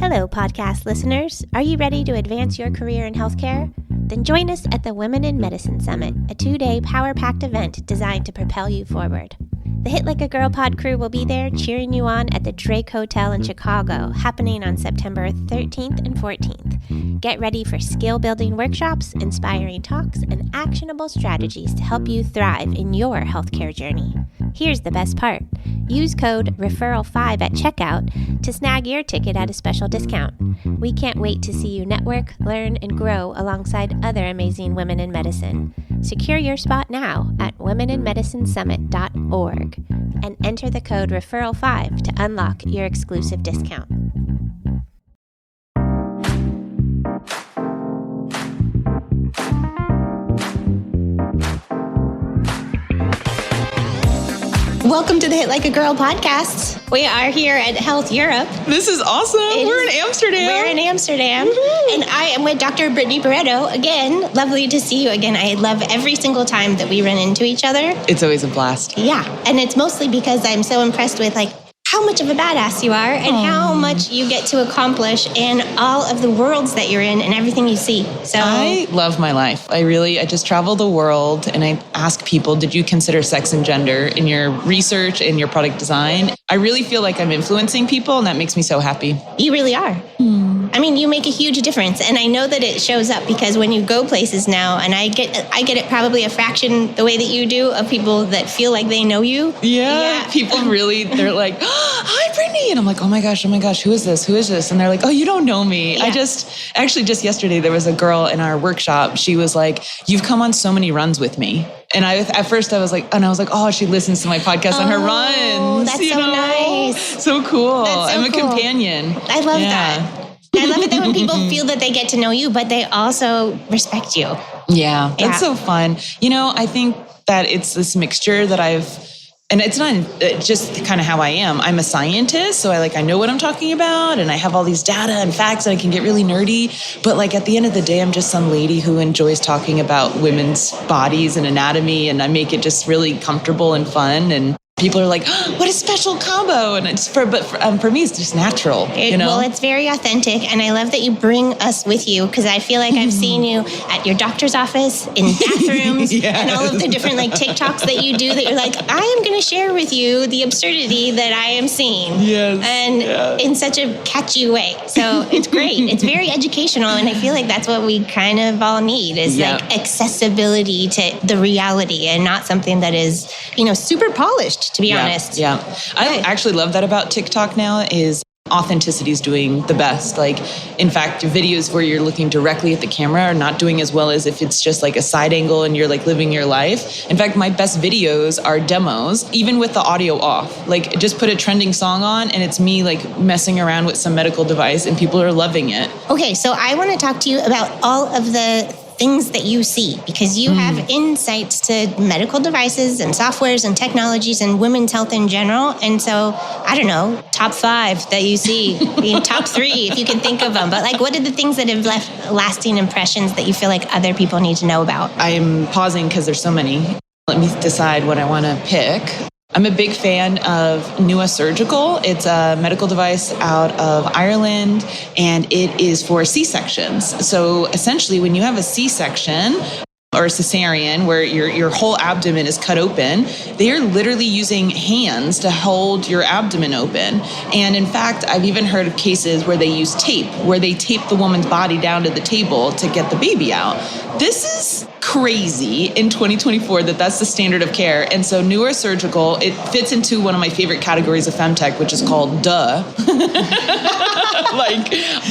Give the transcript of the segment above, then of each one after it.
Hello, podcast listeners. Are you ready to advance your career in healthcare? Then join us at the Women in Medicine Summit, a 2-day power-packed event designed to propel you forward. The Hit Like a Girl pod crew will be there cheering you on at the Drake Hotel in Chicago, happening on September 13th and 14th. Get ready for skill-building workshops, inspiring talks, and actionable strategies to help you thrive in your healthcare journey. Here's the best part. Use code REFERRAL5 at checkout to snag your ticket at a special discount. We can't wait to see you network, learn, and grow alongside other amazing women in medicine. Secure your spot now at womeninmedicinesummit.org and enter the code REFERRAL5 to unlock your exclusive discount. Welcome to the Hit Like a Girl podcast. We are here at Health Europe. This is awesome. We're in Amsterdam. We're in Amsterdam. Woo-hoo. And I am with Dr. Brittany Barreto. Again, lovely to see you again. I love every single time that we run into each other. It's always a blast. Yeah. And it's mostly because I'm so impressed with how much of a badass you are and how much you get to accomplish in all of the worlds that you're in and everything you see. So I love my life. I just travel the world and I ask people, did you consider sex and gender in your research and your product design? I really feel like I'm influencing people and that makes me so happy. You really are. I mean, you make a huge difference. And I know that it shows up because when you go places now, and I get it probably a fraction the way that you do of people that feel like they know you. Yeah. People really, they're like, hi, Brittany. And I'm like, oh my gosh, who is this? And they're like, oh, you don't know me. Yeah. Just yesterday, there was a girl in our workshop. She was like, you've come on so many runs with me. And at first I was like, oh, she listens to my podcast on her runs. That's so nice. So cool. That's so I'm a companion. I love that. I love it that when people feel that they get to know you, but they also respect you. Yeah, that's so fun. I think that it's this mixture that and it's not just kind of how I am. I'm a scientist, so I know what I'm talking about, and I have all these data and facts, and I can get really nerdy. But at the end of the day, I'm just some lady who enjoys talking about women's bodies and anatomy, and I make it just really comfortable and fun. And people are like, oh, what a special combo. And for me, it's just natural, Well, it's very authentic. And I love that you bring us with you because I feel like I've seen you at your doctor's office, in bathrooms, and all of the different TikToks that you do that you're like, I am going to share with you the absurdity that I am seeing. Yes. And in such a catchy way. So it's great. It's very educational. And I feel like that's what we kind of all need is accessibility to the reality and not something that is, super polished. To be honest. Yeah. I actually love that about TikTok now is authenticity is doing the best. In fact, videos where you're looking directly at the camera are not doing as well as if it's just a side angle and you're living your life. In fact, my best videos are demos, even with the audio off. Just put a trending song on and it's me messing around with some medical device and people are loving it. Okay, so I want to talk to you about all of the things that you see because you have insights to medical devices and softwares and technologies and women's health in general. And so, I don't know, top 5 that you see, top 3 if you can think of them. But what are the things that have left lasting impressions that you feel like other people need to know about? I am pausing because there's so many. Let me decide what I want to pick. I'm a big fan of Nua Surgical. It's a medical device out of Ireland, and it is for C-sections. So essentially, when you have a C-section or a cesarean where your whole abdomen is cut open, they are literally using hands to hold your abdomen open. And in fact, I've even heard of cases where they use tape, where they tape the woman's body down to the table to get the baby out. This is crazy in 2024 that's the standard of care. And so Nua Surgical, it fits into one of my favorite categories of Femtech, which is called duh.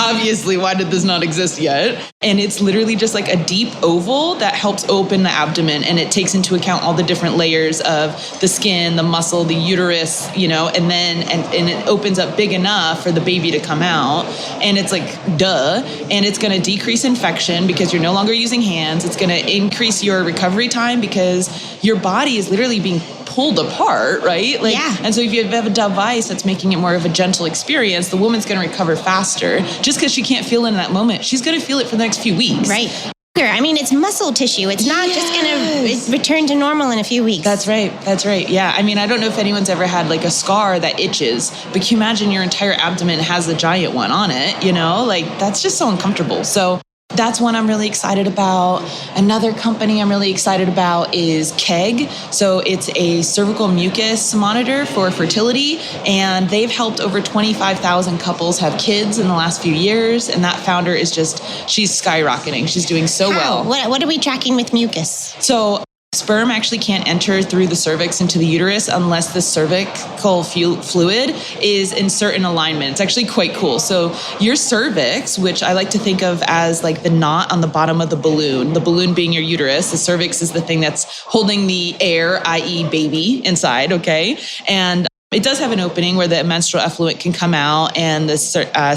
Obviously, why did this not exist yet? And it's literally just a deep oval that helps open the abdomen, and it takes into account all the different layers of the skin, the muscle, the uterus, and then and it opens up big enough for the baby to come out. And it's duh. And it's going to decrease infection because you're no longer using hands. It's going to increase your recovery time because your body is literally being pulled apart, right? And so if you have a device that's making it more of a gentle experience, the woman's going to recover faster. Just because she can't feel it in that moment, she's going to feel it for the next few weeks. Right. I mean, it's muscle tissue. It's not just going to return to normal in a few weeks. That's right. Yeah. I mean, I don't know if anyone's ever had like a scar that itches, but can you imagine your entire abdomen has a giant one on it, like that's just so uncomfortable. So that's one I'm really excited about. Another company I'm really excited about is KEG. So it's a cervical mucus monitor for fertility, and they've helped over 25,000 couples have kids in the last few years. And that founder is she's skyrocketing. She's doing so well. What are we tracking with mucus? So sperm actually can't enter through the cervix into the uterus unless the cervical fluid is in certain alignment. It's actually quite cool. So your cervix, which I like to think of as like the knot on the bottom of the balloon being your uterus, the cervix is the thing that's holding the air, i.e. baby, inside, okay? And it does have an opening where the menstrual effluent can come out and the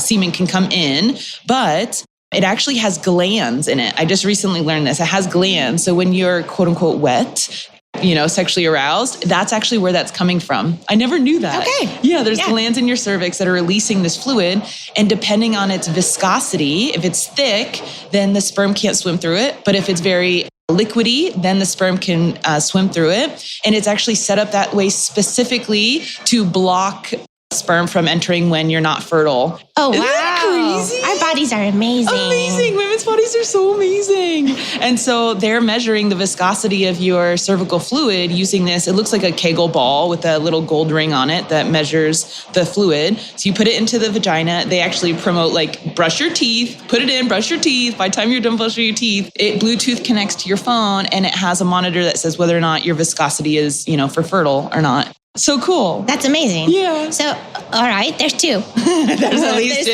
semen can come in, but it actually has glands in it. I just recently learned this. It has glands. So when you're quote unquote wet, sexually aroused, that's actually where that's coming from. I never knew that. Okay. Yeah, there's glands in your cervix that are releasing this fluid. And depending on its viscosity, if it's thick, then the sperm can't swim through it. But if it's very liquidy, then the sperm can swim through it. And it's actually set up that way specifically to block sperm from entering when you're not fertile. Oh, Isn't wow. that crazy? Our bodies are amazing. Amazing. Women's bodies are so amazing. And so they're measuring the viscosity of your cervical fluid using this. It looks like a Kegel ball with a little gold ring on it that measures the fluid. So you put it into the vagina. They actually promote like brush your teeth, put it in, brush your teeth. By the time you're done brushing your teeth, it Bluetooth connects to your phone and it has a monitor that says whether or not your viscosity is, for fertile or not. So cool. That's amazing. Yeah. So, all right, there's two. There's at least two.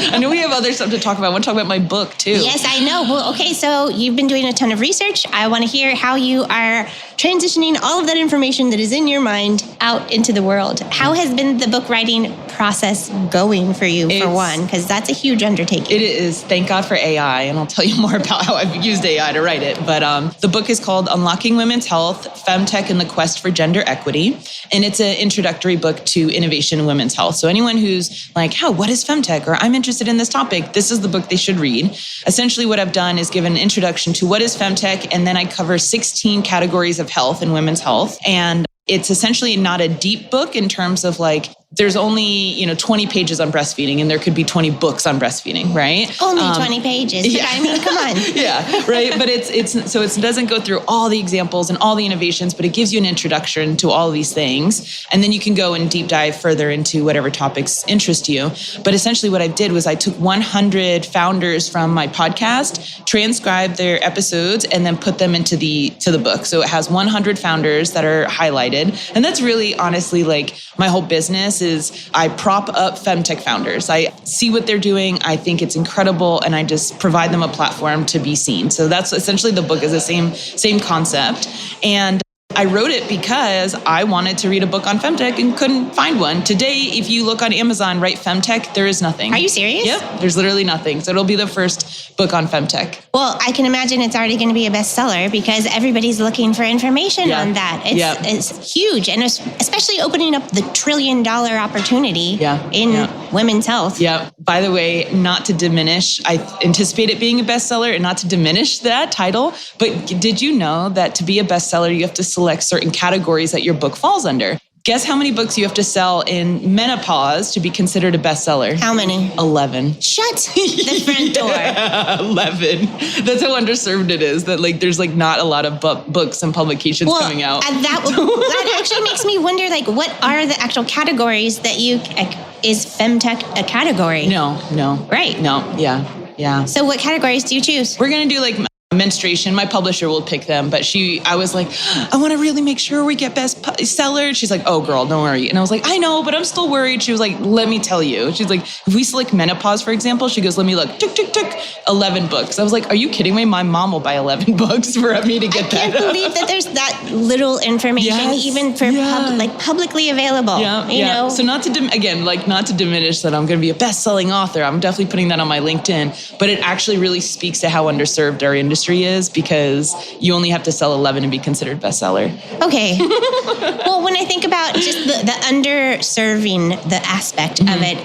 I know we have other stuff to talk about. I want to talk about my book too. Yes, I know. Well, okay, so you've been doing a ton of research. I want to hear how you are transitioning all of that information that is in your mind out into the world. How has been the book writing process going for you, for one? Because that's a huge undertaking. It is. Thank God for AI, and I'll tell you more about how I've used AI to write it. But the book is called Unlocking Women's Health, Femtech and the Quest for Gender Equity. And it's an introductory book to innovation in women's health. So anyone who's like, what is Femtech? Or I'm interested in this topic, this is the book they should read. Essentially what I've done is given an introduction to what is Femtech, and then I cover 16 categories of health and women's health. And it's essentially not a deep book in terms of like, there's only, 20 pages on breastfeeding and there could be 20 books on breastfeeding, right? Only 20 pages, but I mean, come on. Yeah, right. But it doesn't go through all the examples and all the innovations, but it gives you an introduction to all of these things. And then you can go and deep dive further into whatever topics interest you. But essentially what I did was I took 100 founders from my podcast, transcribed their episodes, and then put them into the book. So it has 100 founders that are highlighted. And that's really honestly like my whole business is I prop up Femtech founders. I see what they're doing. I think it's incredible. And I just provide them a platform to be seen. So that's essentially the book is the same concept. And I wrote it because I wanted to read a book on Femtech and couldn't find one. Today, if you look on Amazon, write Femtech, there is nothing. Are you serious? Yep, there's literally nothing. So it'll be the first book on Femtech. Well, I can imagine it's already going to be a bestseller because everybody's looking for information on that. It's huge. And especially opening up the $1 trillion opportunity in women's health. Yeah. By the way, not to diminish, I anticipate it being a bestseller and not to diminish that title, but did you know that to be a bestseller, you have to select certain categories that your book falls under? Guess how many books you have to sell in menopause to be considered a bestseller? How many? 11. Shut the front door. 11. That's how underserved it is. That like there's like not a lot of books and publications coming out. That actually makes me wonder, like, what are the actual categories that is Femtech a category? No. Right. No. Yeah. So what categories do you choose? We're gonna do like menstruation. My publisher will pick them, but I was like, I want to really make sure we get bestseller. She's like, oh girl, don't worry. And I was like, I know, but I'm still worried. She was like, let me tell you. She's like, if we select menopause, for example, she goes, let me look, tick, 11 books. I was like, are you kidding me? My mom will buy 11 books for me to get that. I can't believe that there's that little information, even for publicly available. You know? So not to diminish that I'm going to be a best-selling author. I'm definitely putting that on my LinkedIn, but it actually really speaks to how underserved our industry is because you only have to sell 11 and be considered bestseller. Okay. Well, when I think about just the underserving the aspect of it,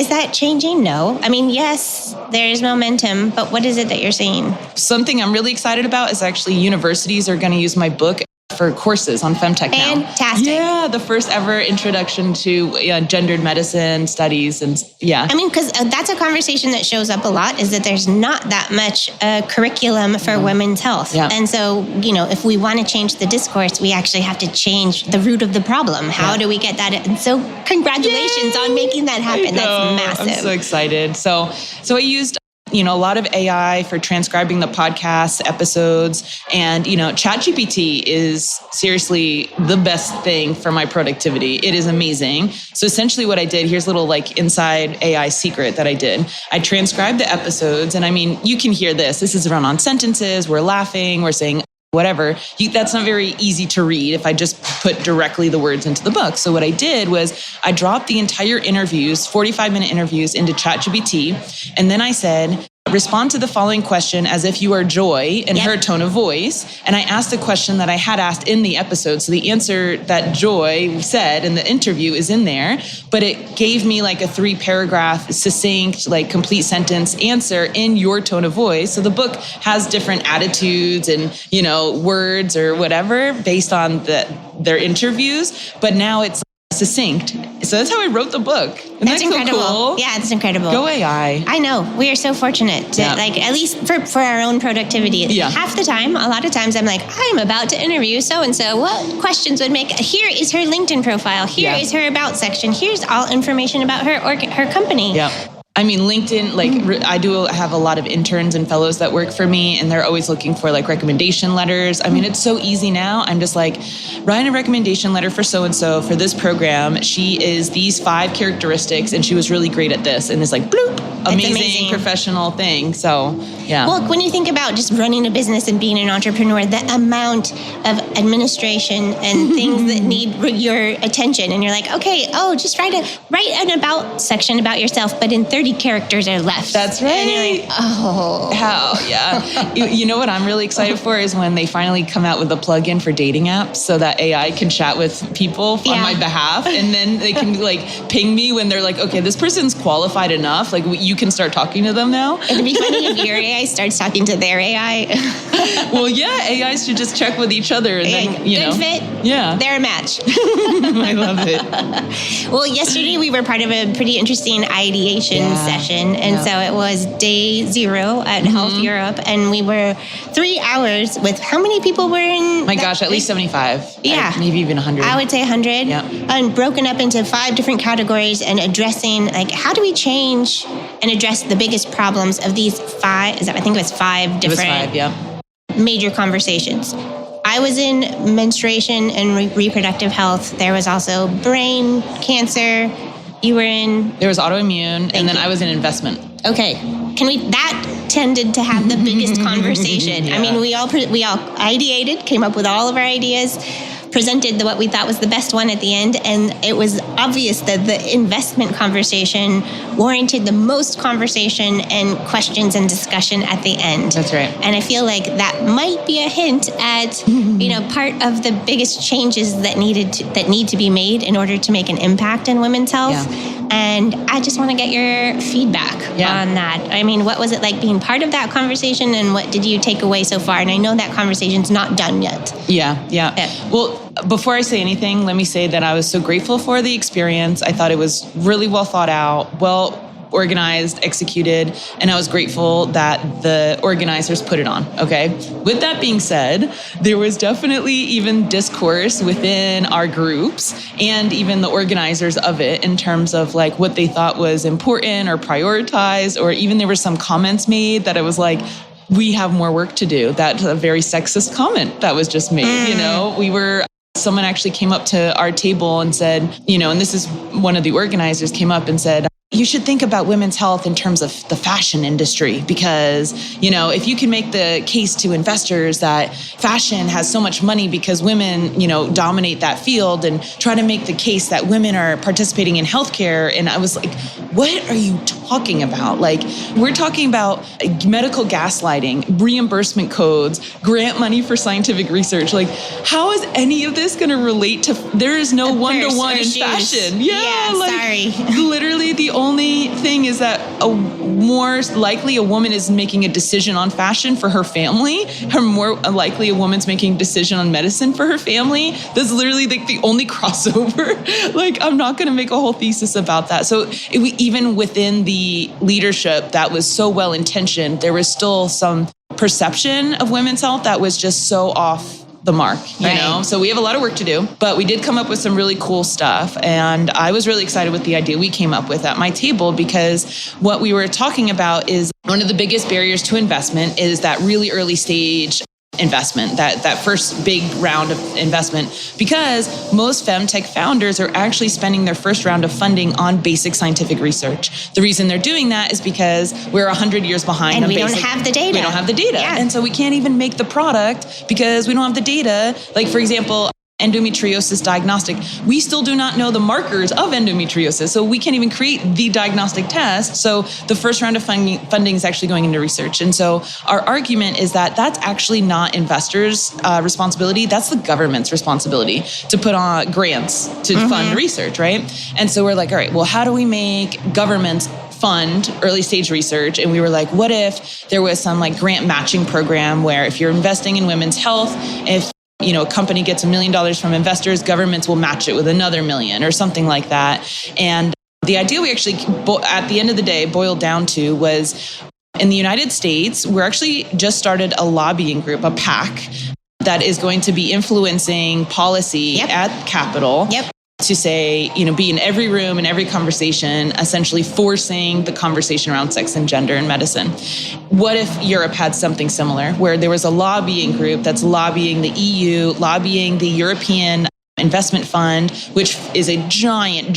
Is that changing? No. I mean, yes, there's momentum, but what is it that you're seeing? Something I'm really excited about is actually universities are going to use my book for courses on Femtech now. Fantastic. Yeah, the first ever introduction to gendered medicine studies. And yeah. I mean, because that's a conversation that shows up a lot, is that there's not that much curriculum for women's health. Yeah. And so, if we want to change the discourse, we actually have to change the root of the problem. How do we get that? And so congratulations on making that happen. That's massive. I'm so excited. So I used a lot of AI for transcribing the podcast episodes. And, ChatGPT is seriously the best thing for my productivity. It is amazing. So essentially what I did, here's a little inside AI secret that I did. I transcribed the episodes. And I mean, you can hear this. This is run on sentences. We're laughing. We're saying whatever. That's not very easy to read if I just put directly the words into the book. So what I did was I dropped the entire interviews, 45-minute interviews, into ChatGPT. And then I said, respond to the following question as if you are Joy in her tone of voice. And I asked a question that I had asked in the episode. So the answer that Joy said in the interview is in there, but it gave me a 3-paragraph, succinct, complete sentence answer in your tone of voice. So the book has different attitudes and, words or whatever based on their interviews, but now it's succinct. So that's how I wrote the book. Isn't that's that incredible. So cool? Yeah, it's incredible. Go AI. I know. We are so fortunate to, at least for our own productivity. Yeah. Half the time, a lot of times I'm I'm about to interview so-and-so. What questions would make, here is her LinkedIn profile. Here is her about section. Here's all information about her or her company. Yeah. I mean, LinkedIn, I do have a lot of interns and fellows that work for me, and they're always looking for recommendation letters. I mean, it's so easy now. I'm just write a recommendation letter for so-and-so for this program. She is these 5 characteristics, and she was really great at this. And it's bloop, amazing professional thing. So, yeah. Well, when you think about just running a business and being an entrepreneur, the amount of administration and things that need your attention, and you're just write an about section about yourself, but in 30 characters are left. That's right. And you're how? Yeah. you know what I'm really excited for is when they finally come out with a plugin for dating apps so that AI can chat with people on my behalf. And then they can ping me when they're okay, this person's qualified enough. You can start talking to them now. It'd be funny if your AI starts talking to their AI. Well, yeah, AIs should just check with each other. And then, good fit. Yeah. They're a match. I love it. Well, yesterday we were part of a pretty interesting ideation session. And so it was day 0 at Health Europe. And we were 3 hours with how many people were in? My gosh, at least 75. Yeah. Maybe even 100. I would say 100. Yeah. And broken up into 5 different categories and addressing how do we change and address the biggest problems of these 5, I think it was 5 different major conversations. I was in menstruation and reproductive health. There was also brain cancer. You were in? There was autoimmune, and then I was in investment. Okay. That tended to have the biggest conversation. Yeah. I mean, we all ideated, came up with all of our ideas, presented what we thought was the best one at the end, and it was obvious that the investment conversation warranted the most conversation and questions and discussion at the end. That's right. And I feel like that might be a hint at part of the biggest changes that need to be made in order to make an impact in women's health. Yeah. And I just want to get your feedback on that. I mean, what was it like being part of that conversation, and what did you take away so far? And I know that conversation's not done yet. Yeah. Well, before I say anything, let me say that I was so grateful for the experience. I thought it was really well thought out, well organized, executed, and I was grateful that the organizers put it on, okay? With that being said, there was definitely even discourse within our groups and even the organizers of it in terms of what they thought was important or prioritized, or even there were some comments made that I was we have more work to do. That's a very sexist comment that was just made, someone actually came up to our table and said, and this is one of the organizers came up and said, you should think about women's health in terms of the fashion industry, because, if you can make the case to investors that fashion has so much money because women, dominate that field, and try to make the case that women are participating in healthcare. And I was what are you talking about? We're talking about medical gaslighting, reimbursement codes, grant money for scientific research. How is any of this going to relate to, there is no one-to-one in fashion. Yeah, sorry. Literally the only is that more likely a woman is making a decision on fashion for her family, or more likely a woman's making a decision on medicine for her family. That's literally like the only crossover. Like, I'm not going to make a whole thesis about that. So even within the leadership that was so well intentioned, there was still some perception of women's health that was just so off the mark, you know? So we have a lot of work to do, but we did come up with some really cool stuff. And I was really excited with the idea we came up with at my table, because what we were talking about is one of the biggest barriers to investment is that really early stage investment, that first big round of investment, because most Femtech founders are actually spending their first round of funding on basic scientific research. The reason they're doing that is because we're 100 years behind. And we don't have the data. We don't have the data. Yeah. And so we can't even make the product because we don't have the data. Like, for example, endometriosis diagnostic. We still do not know the markers of endometriosis, so we can't even create the diagnostic test. So the first round of funding is actually going into research. And so our argument is that that's actually not investors' responsibility. That's the government's responsibility to put on grants to fund research, right? And so we're like, all right, well, how do we make governments fund early stage research? And we were like, what if there was some like grant matching program where if you're investing in women's health, if a company gets $1 million from investors, governments will match it with another $1 million or something like that. And the idea we actually, at the end of the day, boiled down to was, in the United States, we're actually just started a lobbying group, a PAC, that is going to be influencing policy at Capitol. To say, be in every room, in every conversation, essentially forcing the conversation around sex and gender in medicine. What if Europe had something similar, where there was a lobbying group that's lobbying the EU, lobbying the European Investment Fund, which is a giant,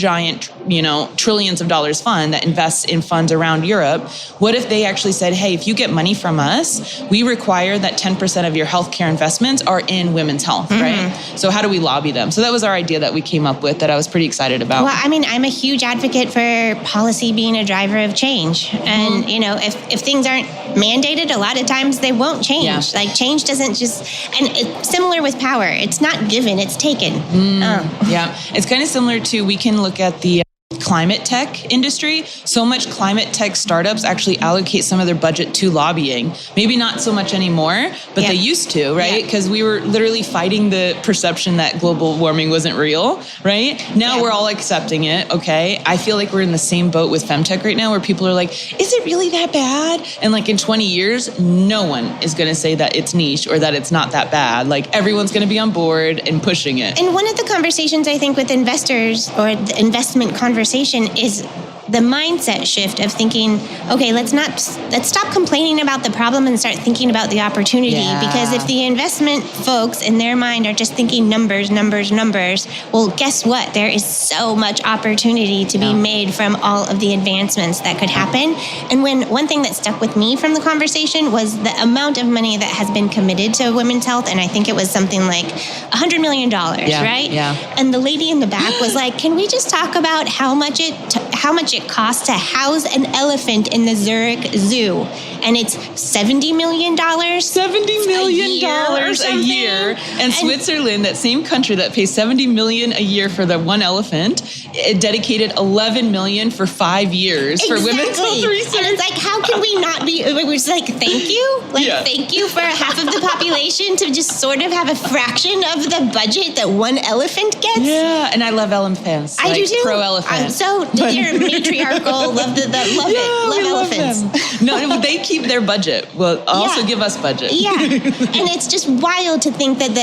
trillions of dollars fund that invests in funds around Europe? What if they actually said, hey, if you get money from us, we require that 10% of your healthcare investments are in women's health, right? So how do we lobby them? So that was our idea that we came up with that I was pretty excited about. Well, I mean, I'm a huge advocate for policy being a driver of change. And, if things aren't mandated, a lot of times they won't change. Yeah. Like, change doesn't just, and it's similar with power. It's not given, it's taken. Yeah, it's kind of similar to, we can look at the climate tech industry. So much climate tech startups actually allocate some of their budget to lobbying. Maybe not so much anymore, but they used to, right? Because we were literally fighting the perception that global warming wasn't real, right? Now we're all accepting it, okay? I feel like we're in the same boat with Femtech right now, where people are like, is it really that bad? And like in 20 years, no one is going to say that it's niche or that it's not that bad. Like, everyone's going to be on board and pushing it. And one of the conversations, I think, with investors, or the investment conversation, is the mindset shift of thinking, okay, let's stop complaining about the problem and start thinking about the opportunity. Yeah. Because if the investment folks in their mind are just thinking numbers, well, guess what? There is so much opportunity to be made from all of the advancements that could happen. And one thing that stuck with me from the conversation was the amount of money that has been committed to women's health. And I think it was something like $100 million, right? Yeah. And the lady in the back was like, can we just talk about how much it costs to house an elephant in the Zurich Zoo? And it's $70 million? $70 million a year. And Switzerland, that same country that pays $70 million a year for the one elephant, it dedicated $11 million for 5 years for women's health research. And it's like, how can we not be, we're just like, thank you? Thank you for half of the population to just sort of have a fraction of the budget that one elephant gets? Yeah, and I love elephants. I do too. Pro elephant. They're matriarchal, love elephants. No, they keep their budget. Well, also give us budget. Yeah, and it's just wild to think that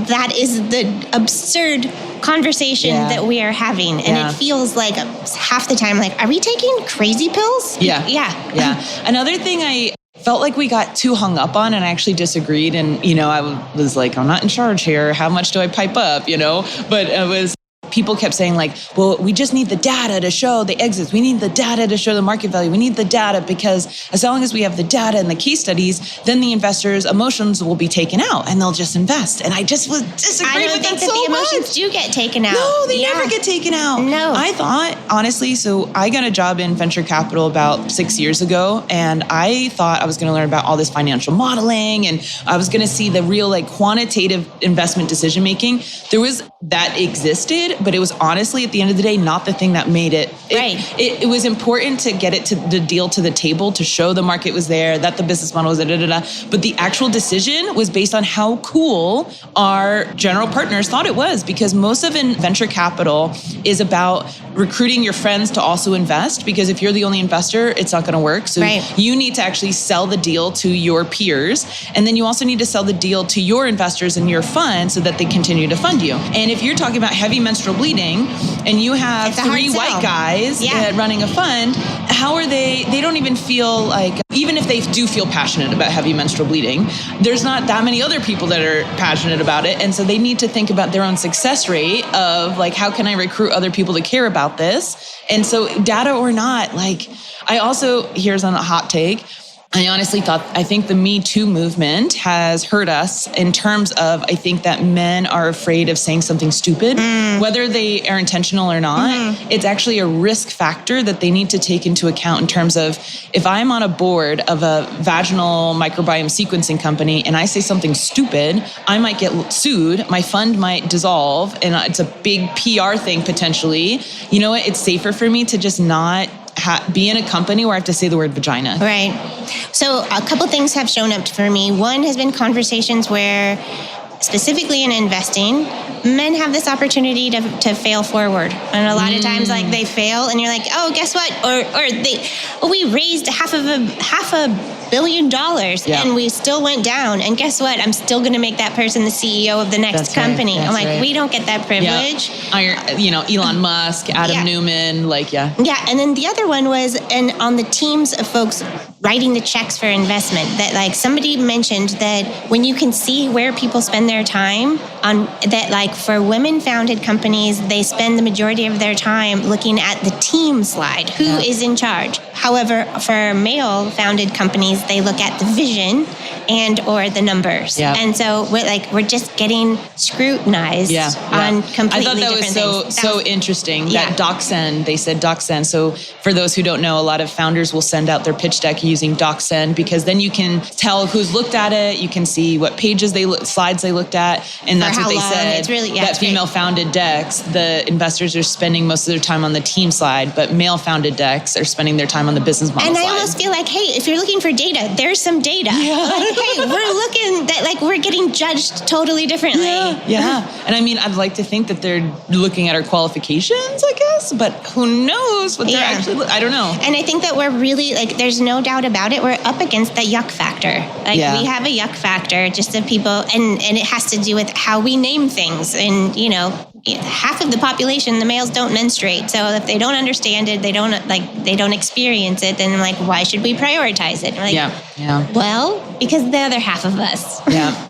that is the absurd conversation that we are having, and it feels like half the time, like, are we taking crazy pills? Yeah. Another thing I felt like we got too hung up on, and I actually disagreed. And I was like, I'm not in charge here. How much do I pipe up? But it was. People kept saying like, well, we just need the data to show the exits. We need the data to show the market value. We need the data because as long as we have the data and the case studies, then the investors' emotions will be taken out and they'll just invest. And I just was disagreeing with that so much. I don't think that the emotions do get taken out. No, they never get taken out. No. I thought, honestly, so I got a job in venture capital about 6 years ago, and I thought I was going to learn about all this financial modeling, and I was going to see the real like quantitative investment decision making. There was that existed, but it was honestly at the end of the day not the thing that made it. It was important to get it to the deal to the table to show the market was there, that the business model was but the actual decision was based on how cool our general partners thought it was, because most of venture capital is about recruiting your friends to also invest, because if you're the only investor, it's not going to work. So you need to actually sell the deal to your peers, and then you also need to sell the deal to your investors in your fund so that they continue to fund you. And if you're talking about heavy menstrual bleeding and you have 3 white guys running a fund, how are they don't even feel like, even if they do feel passionate about heavy menstrual bleeding, there's not that many other people that are passionate about it. And so they need to think about their own success rate of like, how can I recruit other people to care about this? And so data or not, like I also, here's on a hot take, I think the Me Too movement has hurt us in terms of, I think that men are afraid of saying something stupid, whether they are intentional or not. It's actually a risk factor that they need to take into account in terms of, if I'm on a board of a vaginal microbiome sequencing company and I say something stupid, I might get sued, my fund might dissolve, and it's a big PR thing potentially. You know what? It's safer for me to just not be in a company where I have to say the word vagina. Right. So a couple things have shown up for me. One has been conversations where, specifically in investing, men have this opportunity to fail forward. And a lot of times, like, they fail and you're like, oh, guess what? Or we raised half a $1 billion and we still went down. And guess what? I'm still going to make that person the CEO of the next company. I'm like, we don't get that privilege. Elon Musk, Adam Newman, Yeah, and then the other one was, and on the teams of folks writing the checks for investment, that like somebody mentioned that when you can see where people spend their time on that, like for women-founded companies, they spend the majority of their time looking at the team slide, who is in charge. However, for male-founded companies, they look at the vision and or the numbers. And so we're just getting scrutinized on completely different things. I thought that was so interesting, that DocSend, they said DocSend. So for those who don't know, a lot of founders will send out their pitch deck using DocSend, because then you can tell who's looked at it, you can see what pages slides they looked at, and that's what they said. It's really, that female-founded decks, the investors are spending most of their time on the team slide, but male-founded decks are spending their time on the business model slide. And I almost feel like, hey, if you're looking for data, there's some data. Like, hey, we're looking that, like, we're getting judged totally differently. And I mean, I'd like to think that they're looking at our qualifications, I guess, but who knows what they're actually, I don't know. And I think that we're really, like, there's no doubt about it, we're up against the yuck factor. Like, we have a yuck factor just of people, and it has to do with how we name things. And, half of the population, the males don't menstruate. So if they don't understand it, they don't experience it, then like, why should we prioritize it? Like, well, because the other half of us.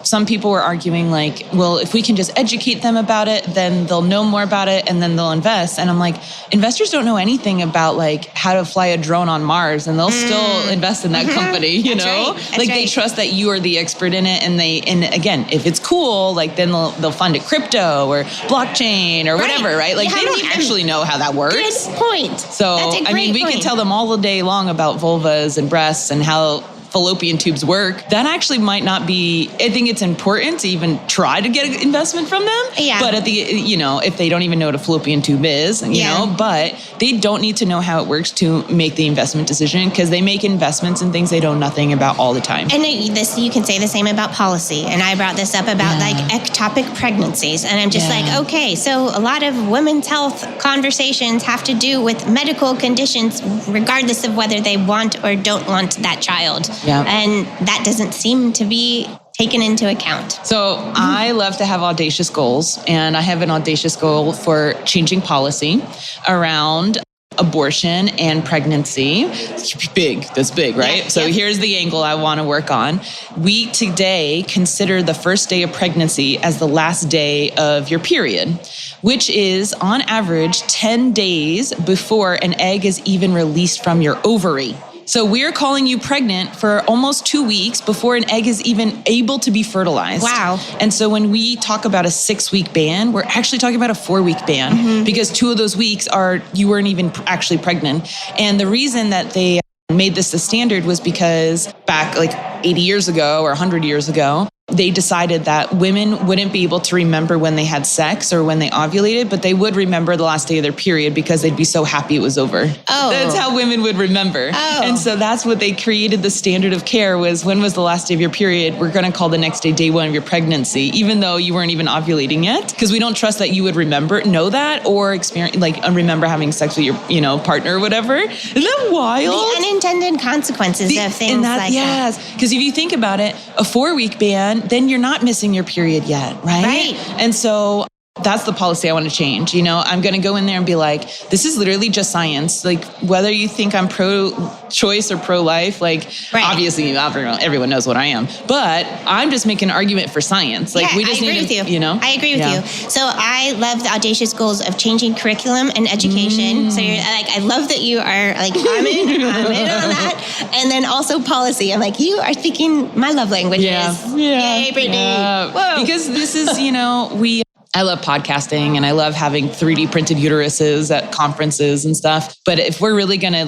Some people were arguing like, well, if we can just educate them about it, then they'll know more about it and then they'll invest. And I'm like, investors don't know anything about like how to fly a drone on Mars, and they'll still invest in that company, you know? They trust that you are the expert in it, and again, if it's cool, like then they'll fund it crypto or blockchain or whatever, right? Like they don't actually know how that works. Good point. So, we could tell them all the day long about vulvas and breasts and how fallopian tubes work. That actually might not be, I think it's important to even try to get investment from them. But at the, if they don't even know what a fallopian tube is, you know, but they don't need to know how it works to make the investment decision, because they make investments in things they know nothing about all the time. And you can say the same about policy. And I brought this up about like ectopic pregnancies. And I'm just like, okay, so a lot of women's health conversations have to do with medical conditions, regardless of whether they want or don't want that child. And that doesn't seem to be taken into account. So I love to have audacious goals, and I have an audacious goal for changing policy around abortion and pregnancy. That's big, right? So here's the angle I want to work on. We today consider the first day of pregnancy as the last day of your period, which is on average 10 days before an egg is even released from your ovary. So we're calling you pregnant for almost 2 weeks before an egg is even able to be fertilized. Wow. And so when we talk about a 6-week ban, we're actually talking about a 4-week ban, because 2 of those weeks you weren't even actually pregnant. And the reason that they made this the standard was because back like 80 years ago or 100 years ago, they decided that women wouldn't be able to remember when they had sex or when they ovulated, but they would remember the last day of their period because they'd be so happy it was over. Oh. That's how women would remember. Oh. And so that's what they created. The standard of care was, when was the last day of your period? We're going to call the next day day one of your pregnancy, even though you weren't even ovulating yet, because we don't trust that you would know that or experience, remember having sex with your, partner or whatever. Isn't that wild? The unintended consequences of things like that. Yes, because if you think about it, a 4-week ban, then you're not missing your period yet, right? Right. And so that's the policy I want to change. I'm going to go in there and be like, this is literally just science. Like, whether you think I'm pro-choice or pro-life, obviously everyone knows what I am, but I'm just making an argument for science. I agree with you. I agree with you. So I love the audacious goals of changing curriculum and education. So you're like, I love that you are like, I'm in on that. And then also policy. I'm like, you are speaking my love languages. Yay, Brittany. Yeah. Whoa. Because this is, I love podcasting and I love having 3D printed uteruses at conferences and stuff. But if we're really going to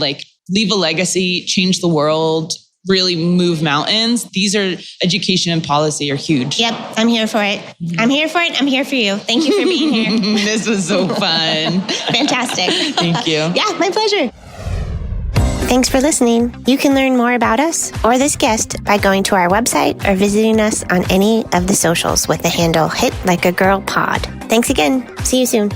leave a legacy, change the world, really move mountains, these are education and policy are huge. Yep. I'm here for it. I'm here for it. I'm here for you. Thank you for being here. This was so fun. Fantastic. Thank you. Yeah, my pleasure. Thanks for listening. You can learn more about us or this guest by going to our website or visiting us on any of the socials with the handle Hit Like a Girl Pod. Thanks again. See you soon.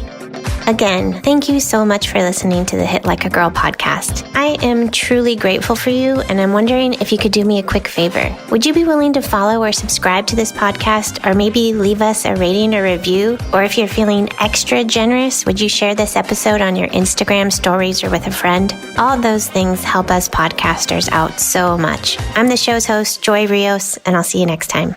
Again, thank you so much for listening to the Hit Like a Girl podcast. I am truly grateful for you, and I'm wondering if you could do me a quick favor. Would you be willing to follow or subscribe to this podcast, or maybe leave us a rating or review? Or if you're feeling extra generous, would you share this episode on your Instagram stories or with a friend? All those things help us podcasters out so much. I'm the show's host, Joy Rios, and I'll see you next time.